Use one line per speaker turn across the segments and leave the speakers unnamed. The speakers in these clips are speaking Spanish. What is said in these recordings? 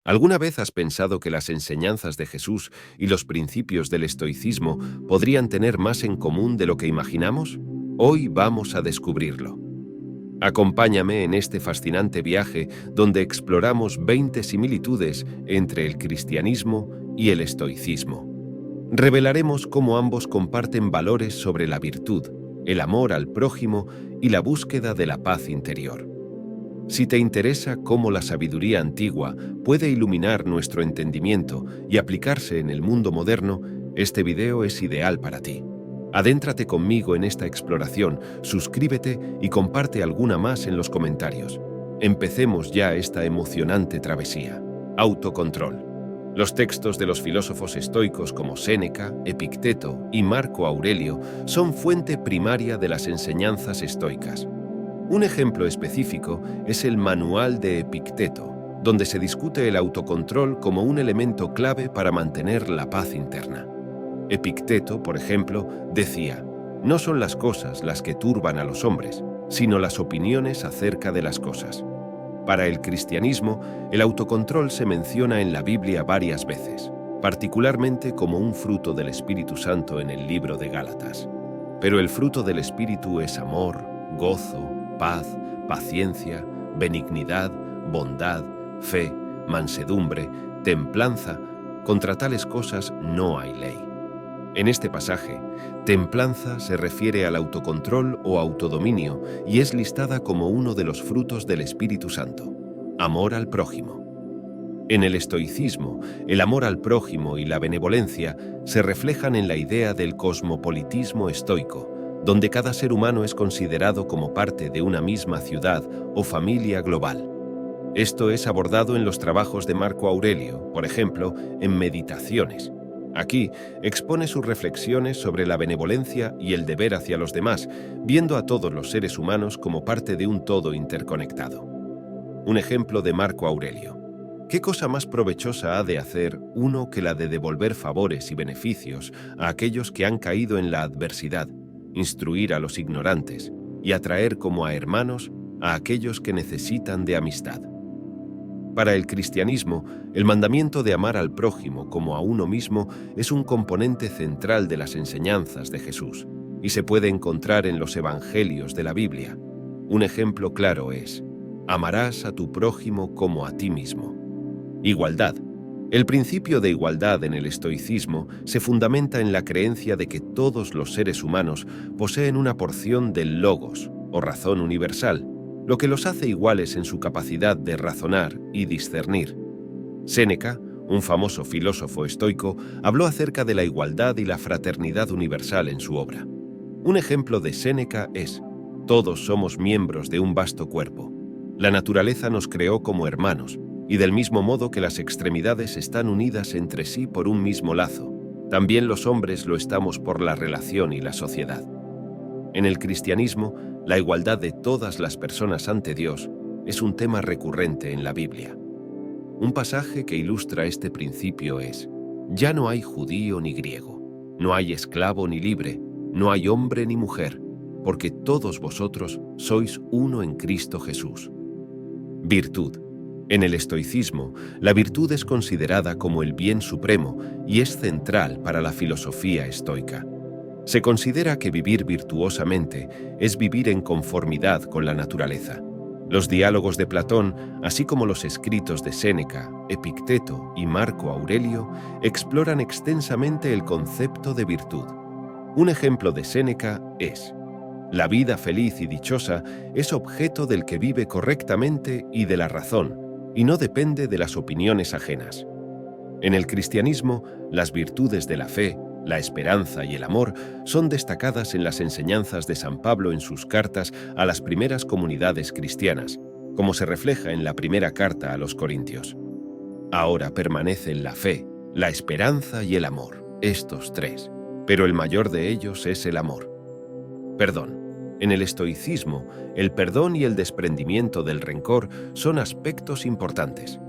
¿Alguna vez has pensado que las enseñanzas de Jesús y los principios del estoicismo podrían tener más en común de lo que imaginamos? Hoy vamos a descubrirlo. Acompáñame en este fascinante viaje donde exploramos 20 similitudes entre el cristianismo y el estoicismo. Revelaremos cómo ambos comparten valores sobre la virtud, el amor al prójimo y la búsqueda de la paz interior. Si te interesa cómo la sabiduría antigua puede iluminar nuestro entendimiento y aplicarse en el mundo moderno, este video es ideal para ti. Adéntrate conmigo en esta exploración, suscríbete y comparte alguna más en los comentarios. Empecemos ya esta emocionante travesía. Autocontrol. Los textos de los filósofos estoicos como Séneca, Epicteto y Marco Aurelio son fuente primaria de las enseñanzas estoicas. Un ejemplo específico es el Manual de Epicteto, donde se discute el autocontrol como un elemento clave para mantener la paz interna. Epicteto, por ejemplo, decía: "No son las cosas las que turban a los hombres, sino las opiniones acerca de las cosas". Para el cristianismo, el autocontrol se menciona en la Biblia varias veces, particularmente como un fruto del Espíritu Santo en el libro de Gálatas. Pero el fruto del Espíritu es amor, gozo, paz, paciencia, benignidad, bondad, fe, mansedumbre, templanza. Contra tales cosas no hay ley. En este pasaje, templanza se refiere al autocontrol o autodominio y es listada como uno de los frutos del Espíritu Santo, amor al prójimo. En el estoicismo, el amor al prójimo y la benevolencia se reflejan en la idea del cosmopolitismo estoico, donde cada ser humano es considerado como parte de una misma ciudad o familia global. Esto es abordado en los trabajos de Marco Aurelio, por ejemplo, en Meditaciones. Aquí expone sus reflexiones sobre la benevolencia y el deber hacia los demás, viendo a todos los seres humanos como parte de un todo interconectado. Un ejemplo de Marco Aurelio. ¿Qué cosa más provechosa ha de hacer uno que la de devolver favores y beneficios a aquellos que han caído en la adversidad, instruir a los ignorantes y atraer como a hermanos a aquellos que necesitan de amistad? Para el cristianismo, el mandamiento de amar al prójimo como a uno mismo es un componente central de las enseñanzas de Jesús y se puede encontrar en los evangelios de la Biblia. Un ejemplo claro es: amarás a tu prójimo como a ti mismo. Igualdad. El principio de igualdad en el estoicismo se fundamenta en la creencia de que todos los seres humanos poseen una porción del logos, o razón universal, lo que los hace iguales en su capacidad de razonar y discernir. Séneca, un famoso filósofo estoico, habló acerca de la igualdad y la fraternidad universal en su obra. Un ejemplo de Séneca es: todos somos miembros de un vasto cuerpo. La naturaleza nos creó como hermanos, y del mismo modo que las extremidades están unidas entre sí por un mismo lazo, también los hombres lo estamos por la relación y la sociedad. En el cristianismo, la igualdad de todas las personas ante Dios es un tema recurrente en la Biblia. Un pasaje que ilustra este principio es: ya no hay judío ni griego, no hay esclavo ni libre, no hay hombre ni mujer, porque todos vosotros sois uno en Cristo Jesús. Virtud. En el estoicismo, la virtud es considerada como el bien supremo y es central para la filosofía estoica. Se considera que vivir virtuosamente es vivir en conformidad con la naturaleza. Los diálogos de Platón, así como los escritos de Séneca, Epicteto y Marco Aurelio, exploran extensamente el concepto de virtud. Un ejemplo de Séneca es: la vida feliz y dichosa es objeto del que vive correctamente y de la razón, y no depende de las opiniones ajenas. En el cristianismo, las virtudes de la fe, la esperanza y el amor son destacadas en las enseñanzas de San Pablo en sus cartas a las primeras comunidades cristianas, como se refleja en la primera carta a los Corintios. Ahora permanecen la fe, la esperanza y el amor, estos tres, pero el mayor de ellos es el amor. Perdón. En el estoicismo, el perdón y el desprendimiento del rencor son aspectos importantes.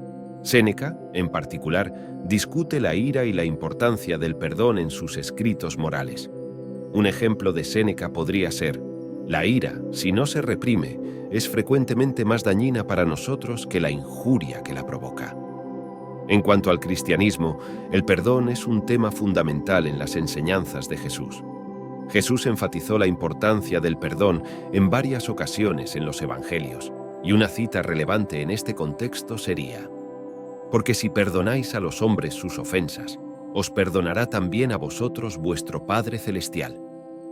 Séneca, en particular, discute la ira y la importancia del perdón en sus escritos morales. Un ejemplo de Séneca podría ser: la ira, si no se reprime, es frecuentemente más dañina para nosotros que la injuria que la provoca. En cuanto al cristianismo, el perdón es un tema fundamental en las enseñanzas de Jesús. Jesús enfatizó la importancia del perdón en varias ocasiones en los Evangelios, y una cita relevante en este contexto sería: «Porque si perdonáis a los hombres sus ofensas, os perdonará también a vosotros vuestro Padre Celestial.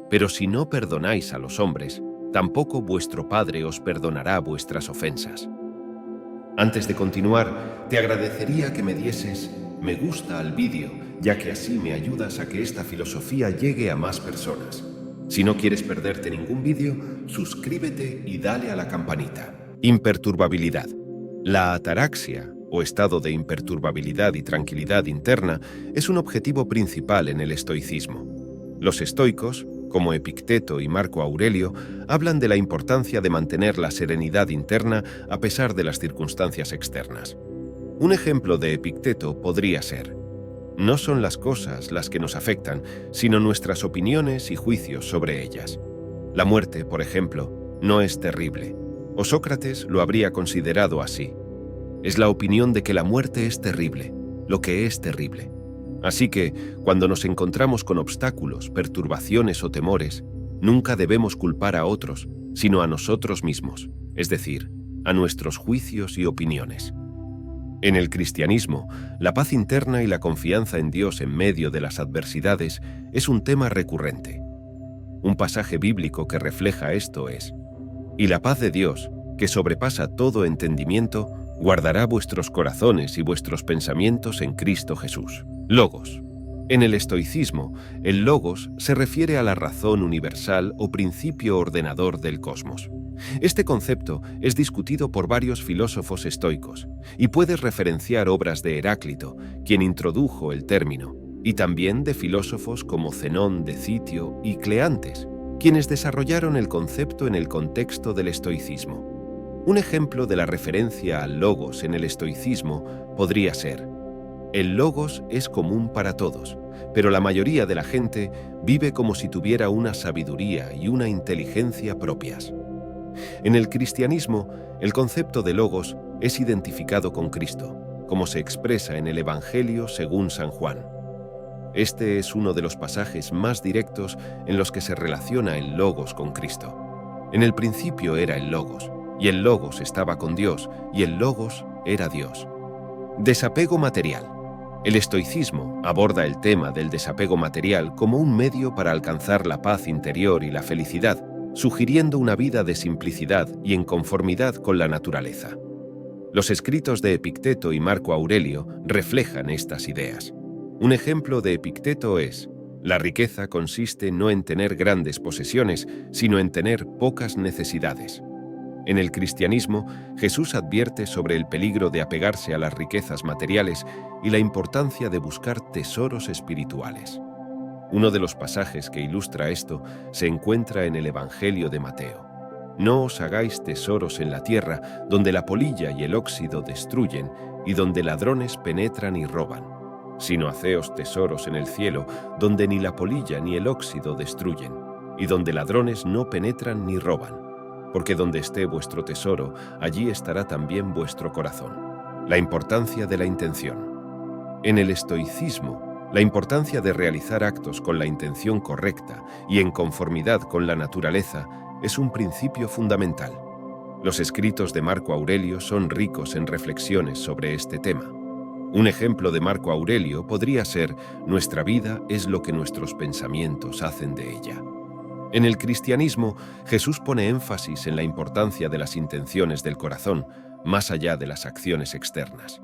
Pero si no perdonáis a los hombres, tampoco vuestro Padre os perdonará vuestras ofensas». Antes de continuar, te agradecería que me dieses me gusta al vídeo, ya que así me ayudas a que esta filosofía llegue a más personas. Si no quieres perderte ningún vídeo, suscríbete y dale a la campanita. Imperturbabilidad. La ataraxia, o estado de imperturbabilidad y tranquilidad interna, es un objetivo principal en el estoicismo. Los estoicos, como Epicteto y Marco Aurelio, hablan de la importancia de mantener la serenidad interna a pesar de las circunstancias externas. Un ejemplo de Epicteto podría ser: no son las cosas las que nos afectan, sino nuestras opiniones y juicios sobre ellas. La muerte, por ejemplo, no es terrible, o Sócrates lo habría considerado así. Es la opinión de que la muerte es terrible, lo que es terrible. Así que, cuando nos encontramos con obstáculos, perturbaciones o temores, nunca debemos culpar a otros, sino a nosotros mismos, es decir, a nuestros juicios y opiniones. En el cristianismo, la paz interna y la confianza en Dios en medio de las adversidades es un tema recurrente. Un pasaje bíblico que refleja esto es: «Y la paz de Dios, que sobrepasa todo entendimiento, guardará vuestros corazones y vuestros pensamientos en Cristo Jesús». Logos. En el estoicismo, el logos se refiere a la razón universal o principio ordenador del cosmos. Este concepto es discutido por varios filósofos estoicos y puedes referenciar obras de Heráclito, quien introdujo el término, y también de filósofos como Zenón de Citio y Cleantes, quienes desarrollaron el concepto en el contexto del estoicismo. Un ejemplo de la referencia al logos en el estoicismo podría ser: el logos es común para todos, pero la mayoría de la gente vive como si tuviera una sabiduría y una inteligencia propias. En el cristianismo, el concepto de logos es identificado con Cristo, como se expresa en el Evangelio según San Juan. Este es uno de los pasajes más directos en los que se relaciona el logos con Cristo. En el principio era el logos, y el logos estaba con Dios, y el logos era Dios. Desapego material. El estoicismo aborda el tema del desapego material como un medio para alcanzar la paz interior y la felicidad, sugiriendo una vida de simplicidad y en conformidad con la naturaleza. Los escritos de Epicteto y Marco Aurelio reflejan estas ideas. Un ejemplo de Epicteto es: la riqueza consiste no en tener grandes posesiones, sino en tener pocas necesidades. En el cristianismo, Jesús advierte sobre el peligro de apegarse a las riquezas materiales y la importancia de buscar tesoros espirituales. Uno de los pasajes que ilustra esto se encuentra en el Evangelio de Mateo. «No os hagáis tesoros en la tierra, donde la polilla y el óxido destruyen, y donde ladrones penetran y roban, sino haceos tesoros en el cielo, donde ni la polilla ni el óxido destruyen, y donde ladrones no penetran ni roban. Porque donde esté vuestro tesoro, allí estará también vuestro corazón». La importancia de la intención. En el estoicismo, la importancia de realizar actos con la intención correcta y en conformidad con la naturaleza es un principio fundamental. Los escritos de Marco Aurelio son ricos en reflexiones sobre este tema. Un ejemplo de Marco Aurelio podría ser: nuestra vida es lo que nuestros pensamientos hacen de ella. En el cristianismo, Jesús pone énfasis en la importancia de las intenciones del corazón, más allá de las acciones externas.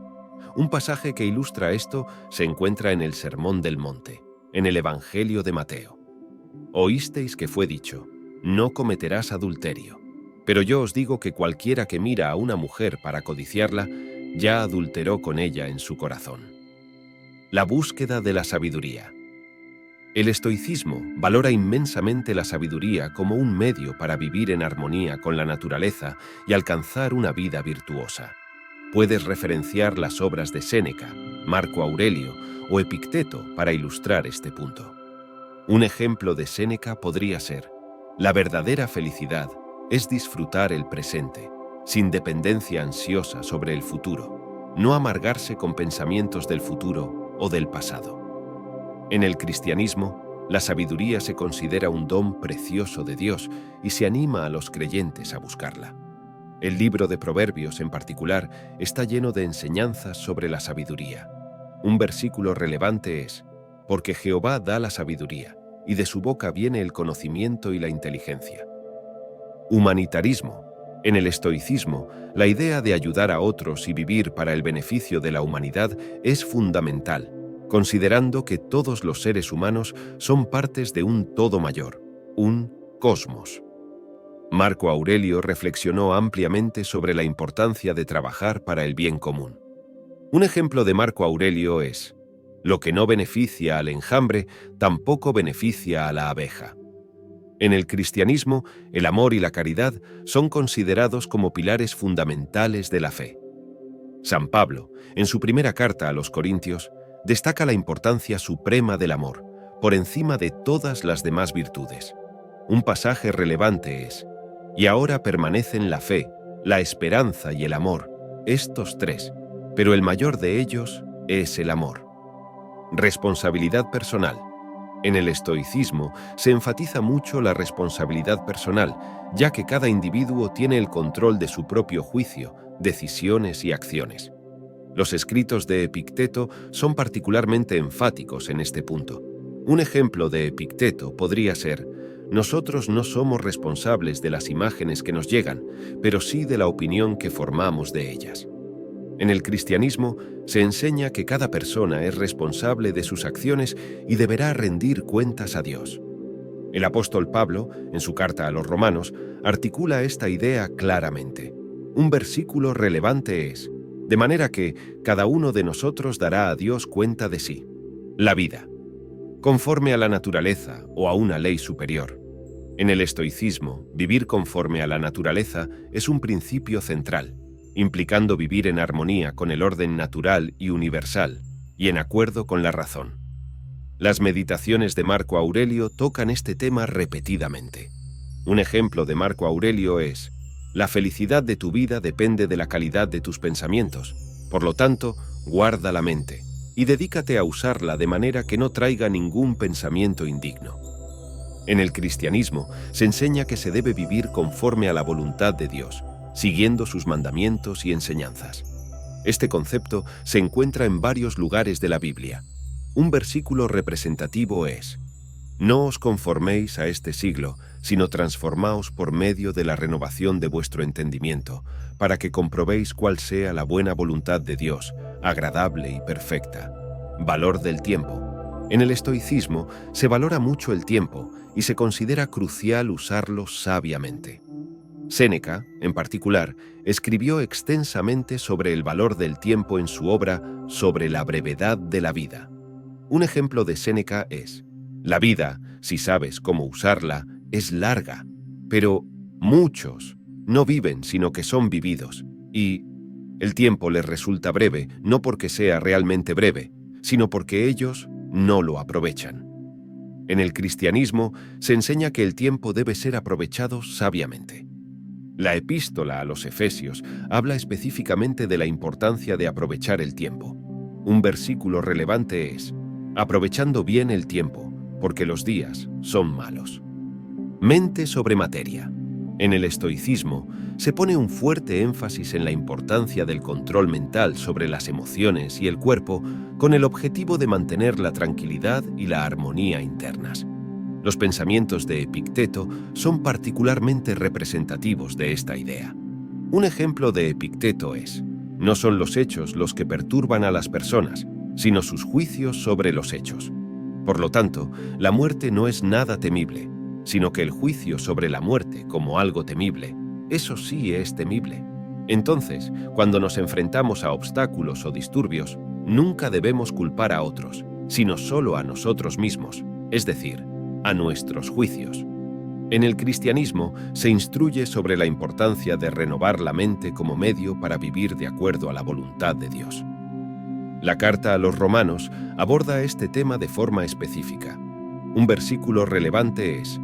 Un pasaje que ilustra esto se encuentra en el Sermón del Monte, en el Evangelio de Mateo. «Oísteis que fue dicho: no cometerás adulterio. Pero yo os digo que cualquiera que mira a una mujer para codiciarla, ya adulteró con ella en su corazón». La búsqueda de la sabiduría. El estoicismo valora inmensamente la sabiduría como un medio para vivir en armonía con la naturaleza y alcanzar una vida virtuosa. Puedes referenciar las obras de Séneca, Marco Aurelio o Epicteto para ilustrar este punto. Un ejemplo de Séneca podría ser: la verdadera felicidad es disfrutar el presente, sin dependencia ansiosa sobre el futuro. no amargarse con pensamientos del futuro o del pasado. En el cristianismo, la sabiduría se considera un don precioso de Dios y se anima a los creyentes a buscarla. El libro de Proverbios, en particular, está lleno de enseñanzas sobre la sabiduría. Un versículo relevante es: «Porque Jehová da la sabiduría, y de su boca viene el conocimiento y la inteligencia». Humanitarismo. En el estoicismo, la idea de ayudar a otros y vivir para el beneficio de la humanidad es fundamental, considerando que todos los seres humanos son partes de un todo mayor, un cosmos. Marco Aurelio reflexionó ampliamente sobre la importancia de trabajar para el bien común. Un ejemplo de Marco Aurelio es: «Lo que no beneficia al enjambre, tampoco beneficia a la abeja». En el cristianismo, el amor y la caridad son considerados como pilares fundamentales de la fe. San Pablo, en su primera carta a los Corintios, destaca la importancia suprema del amor, por encima de todas las demás virtudes. Un pasaje relevante es: «Y ahora permanecen la fe, la esperanza y el amor, estos tres, pero el mayor de ellos es el amor». Responsabilidad personal. En el estoicismo se enfatiza mucho la responsabilidad personal, ya que cada individuo tiene el control de su propio juicio, decisiones y acciones. Los escritos de Epicteto son particularmente enfáticos en este punto. Un ejemplo de Epicteto podría ser: «Nosotros no somos responsables de las imágenes que nos llegan, pero sí de la opinión que formamos de ellas». En el cristianismo se enseña que cada persona es responsable de sus acciones y deberá rendir cuentas a Dios. El apóstol Pablo, en su carta a los Romanos, articula esta idea claramente. Un versículo relevante es: «De manera que cada uno de nosotros dará a Dios cuenta de sí». La vida, conforme a la naturaleza o a una ley superior. En el estoicismo, vivir conforme a la naturaleza es un principio central, implicando vivir en armonía con el orden natural y universal, y en acuerdo con la razón. Las meditaciones de Marco Aurelio tocan este tema repetidamente. Un ejemplo de Marco Aurelio es: «La felicidad de tu vida depende de la calidad de tus pensamientos. Por lo tanto, guarda la mente y dedícate a usarla de manera que no traiga ningún pensamiento indigno». En el cristianismo se enseña que se debe vivir conforme a la voluntad de Dios, siguiendo sus mandamientos y enseñanzas. Este concepto se encuentra en varios lugares de la Biblia. Un versículo representativo es: «No os conforméis a este siglo, sino transformaos por medio de la renovación de vuestro entendimiento, para que comprobéis cuál sea la buena voluntad de Dios, agradable y perfecta». Valor del tiempo. En el estoicismo se valora mucho el tiempo y se considera crucial usarlo sabiamente. Séneca, en particular, escribió extensamente sobre el valor del tiempo en su obra Sobre la brevedad de la vida. Un ejemplo de Séneca es: «La vida, si sabes cómo usarla, es larga, pero muchos no viven sino que son vividos, y el tiempo les resulta breve no porque sea realmente breve, sino porque ellos no lo aprovechan». En el cristianismo se enseña que el tiempo debe ser aprovechado sabiamente. La epístola a los Efesios habla específicamente de la importancia de aprovechar el tiempo. Un versículo relevante es: «Aprovechando bien el tiempo, porque los días son malos». Mente sobre materia. En el estoicismo se pone un fuerte énfasis en la importancia del control mental sobre las emociones y el cuerpo, con el objetivo de mantener la tranquilidad y la armonía internas. Los pensamientos de Epicteto son particularmente representativos de esta idea. Un ejemplo de Epicteto es: «No son los hechos los que perturban a las personas, sino sus juicios sobre los hechos. Por lo tanto, la muerte no es nada temible, sino que el juicio sobre la muerte como algo temible, eso sí es temible». Entonces, cuando nos enfrentamos a obstáculos o disturbios, nunca debemos culpar a otros, sino solo a nosotros mismos, es decir, a nuestros juicios. En el cristianismo se instruye sobre la importancia de renovar la mente como medio para vivir de acuerdo a la voluntad de Dios. La carta a los Romanos aborda este tema de forma específica. Un versículo relevante es: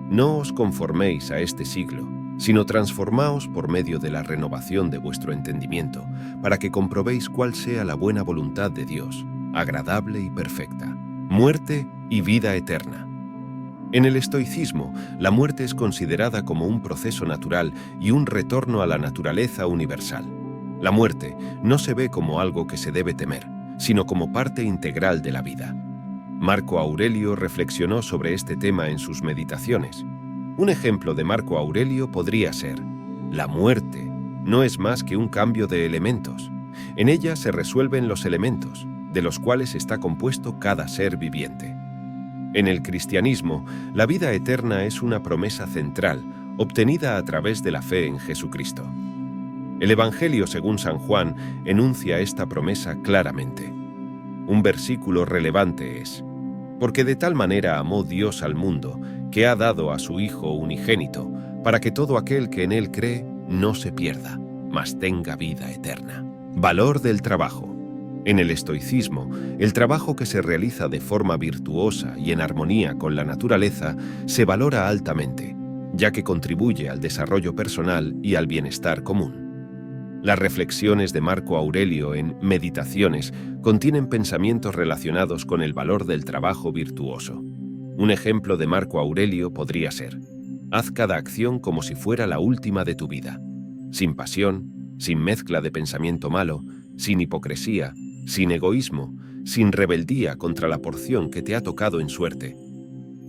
«No os conforméis a este siglo, sino transformaos por medio de la renovación de vuestro entendimiento, para que comprobéis cuál sea la buena voluntad de Dios, agradable y perfecta, muerte y vida eterna. En el estoicismo, la muerte es considerada como un proceso natural y un retorno a la naturaleza universal. La muerte no se ve como algo que se debe temer, sino como parte integral de la vida. Marco Aurelio reflexionó sobre este tema en sus meditaciones. Un ejemplo de Marco Aurelio podría ser: la muerte no es más que un cambio de elementos. En ella se resuelven los elementos, de los cuales está compuesto cada ser viviente. En el cristianismo, la vida eterna es una promesa central, obtenida a través de la fe en Jesucristo. El Evangelio según San Juan enuncia esta promesa claramente. Un versículo relevante es: porque de tal manera amó Dios al mundo, que ha dado a su Hijo unigénito, para que todo aquel que en Él cree no se pierda, mas tenga vida eterna. Valor del trabajo. En el estoicismo, el trabajo que se realiza de forma virtuosa y en armonía con la naturaleza se valora altamente, ya que contribuye al desarrollo personal y al bienestar común. Las reflexiones de Marco Aurelio en Meditaciones contienen pensamientos relacionados con el valor del trabajo virtuoso. Un ejemplo de Marco Aurelio podría ser: haz cada acción como si fuera la última de tu vida, sin pasión, sin mezcla de pensamiento malo, sin hipocresía, sin egoísmo, sin rebeldía contra la porción que te ha tocado en suerte.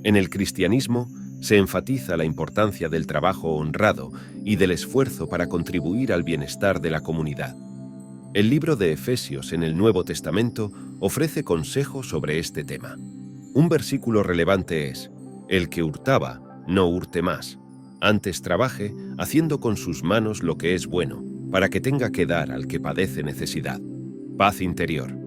En el cristianismo se enfatiza la importancia del trabajo honrado y del esfuerzo para contribuir al bienestar de la comunidad. El libro de Efesios en el Nuevo Testamento ofrece consejos sobre este tema. Un versículo relevante es: el que hurtaba, no hurte más. Antes trabaje, haciendo con sus manos lo que es bueno, para que tenga que dar al que padece necesidad. Paz interior.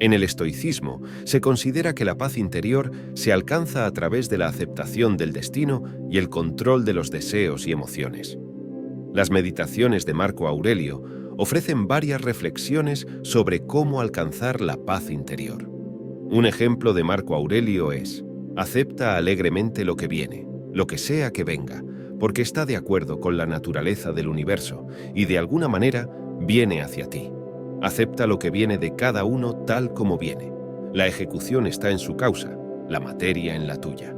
En el estoicismo, se considera que la paz interior se alcanza a través de la aceptación del destino y el control de los deseos y emociones. Las meditaciones de Marco Aurelio ofrecen varias reflexiones sobre cómo alcanzar la paz interior. Un ejemplo de Marco Aurelio es: acepta alegremente lo que viene, lo que sea que venga, porque está de acuerdo con la naturaleza del universo y de alguna manera viene hacia ti. Acepta lo que viene de cada uno tal como viene. La ejecución está en su causa, la materia en la tuya.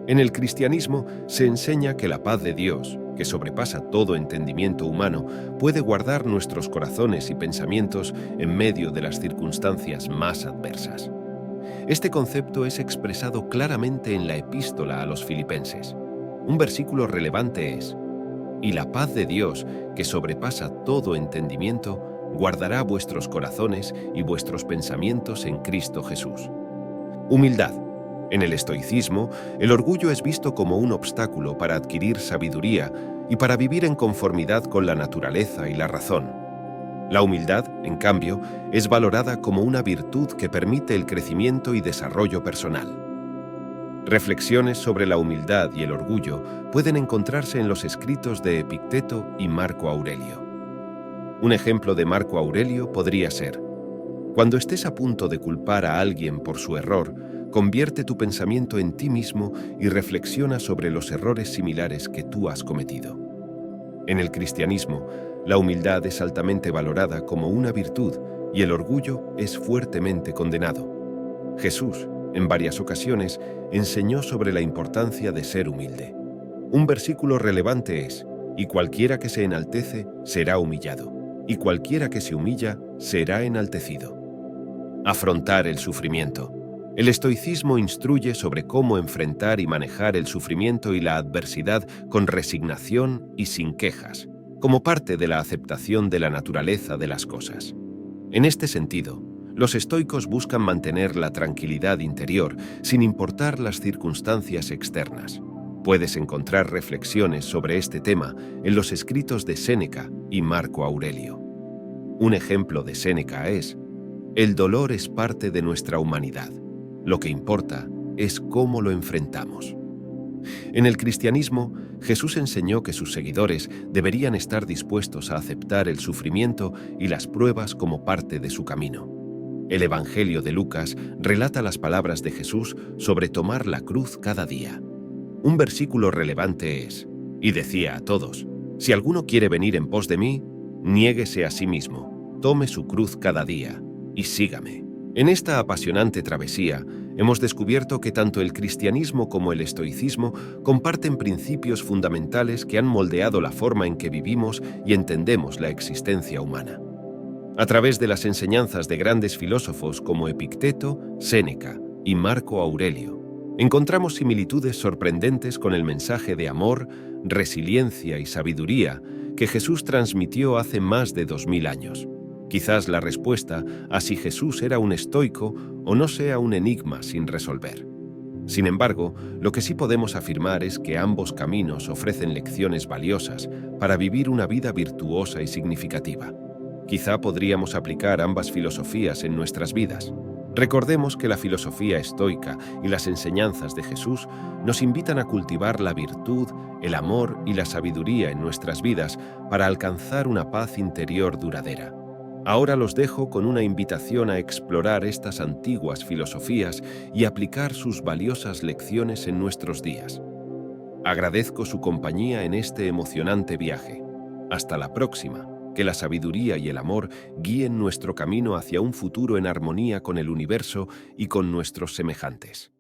En el cristianismo se enseña que la paz de Dios, que sobrepasa todo entendimiento humano, puede guardar nuestros corazones y pensamientos en medio de las circunstancias más adversas. Este concepto es expresado claramente en la epístola a los Filipenses. Un versículo relevante es: y la paz de Dios, que sobrepasa todo entendimiento, guardará vuestros corazones y vuestros pensamientos en Cristo Jesús. Humildad. En el estoicismo, el orgullo es visto como un obstáculo para adquirir sabiduría y para vivir en conformidad con la naturaleza y la razón. La humildad, en cambio, es valorada como una virtud que permite el crecimiento y desarrollo personal. Reflexiones sobre la humildad y el orgullo pueden encontrarse en los escritos de Epicteto y Marco Aurelio. Un ejemplo de Marco Aurelio podría ser: cuando estés a punto de culpar a alguien por su error, convierte tu pensamiento en ti mismo y reflexiona sobre los errores similares que tú has cometido. En el cristianismo, la humildad es altamente valorada como una virtud y el orgullo es fuertemente condenado. Jesús, en varias ocasiones, enseñó sobre la importancia de ser humilde. Un versículo relevante es: y cualquiera que se enaltece será humillado, y cualquiera que se humilla será enaltecido. Afrontar el sufrimiento. El estoicismo instruye sobre cómo enfrentar y manejar el sufrimiento y la adversidad con resignación y sin quejas, como parte de la aceptación de la naturaleza de las cosas. En este sentido, los estoicos buscan mantener la tranquilidad interior sin importar las circunstancias externas. Puedes encontrar reflexiones sobre este tema en los escritos de Séneca y Marco Aurelio. Un ejemplo de Séneca es: el dolor es parte de nuestra humanidad. Lo que importa es cómo lo enfrentamos. En el cristianismo, Jesús enseñó que sus seguidores deberían estar dispuestos a aceptar el sufrimiento y las pruebas como parte de su camino. El Evangelio de Lucas relata las palabras de Jesús sobre tomar la cruz cada día. Un versículo relevante es: Y decía a todos: si alguno quiere venir en pos de mí, niéguese a sí mismo, tome su cruz cada día y sígame. En esta apasionante travesía, hemos descubierto que tanto el cristianismo como el estoicismo comparten principios fundamentales que han moldeado la forma en que vivimos y entendemos la existencia humana. A través de las enseñanzas de grandes filósofos como Epicteto, Séneca y Marco Aurelio, encontramos similitudes sorprendentes con el mensaje de amor, resiliencia y sabiduría que Jesús transmitió hace más de 2000 años. Quizás la respuesta a si Jesús era un estoico o no sea un enigma sin resolver. Sin embargo, lo que sí podemos afirmar es que ambos caminos ofrecen lecciones valiosas para vivir una vida virtuosa y significativa. Quizá podríamos aplicar ambas filosofías en nuestras vidas. Recordemos que la filosofía estoica y las enseñanzas de Jesús nos invitan a cultivar la virtud, el amor y la sabiduría en nuestras vidas para alcanzar una paz interior duradera. Ahora los dejo con una invitación a explorar estas antiguas filosofías y aplicar sus valiosas lecciones en nuestros días. Agradezco su compañía en este emocionante viaje. Hasta la próxima. Que la sabiduría y el amor guíen nuestro camino hacia un futuro en armonía con el universo y con nuestros semejantes.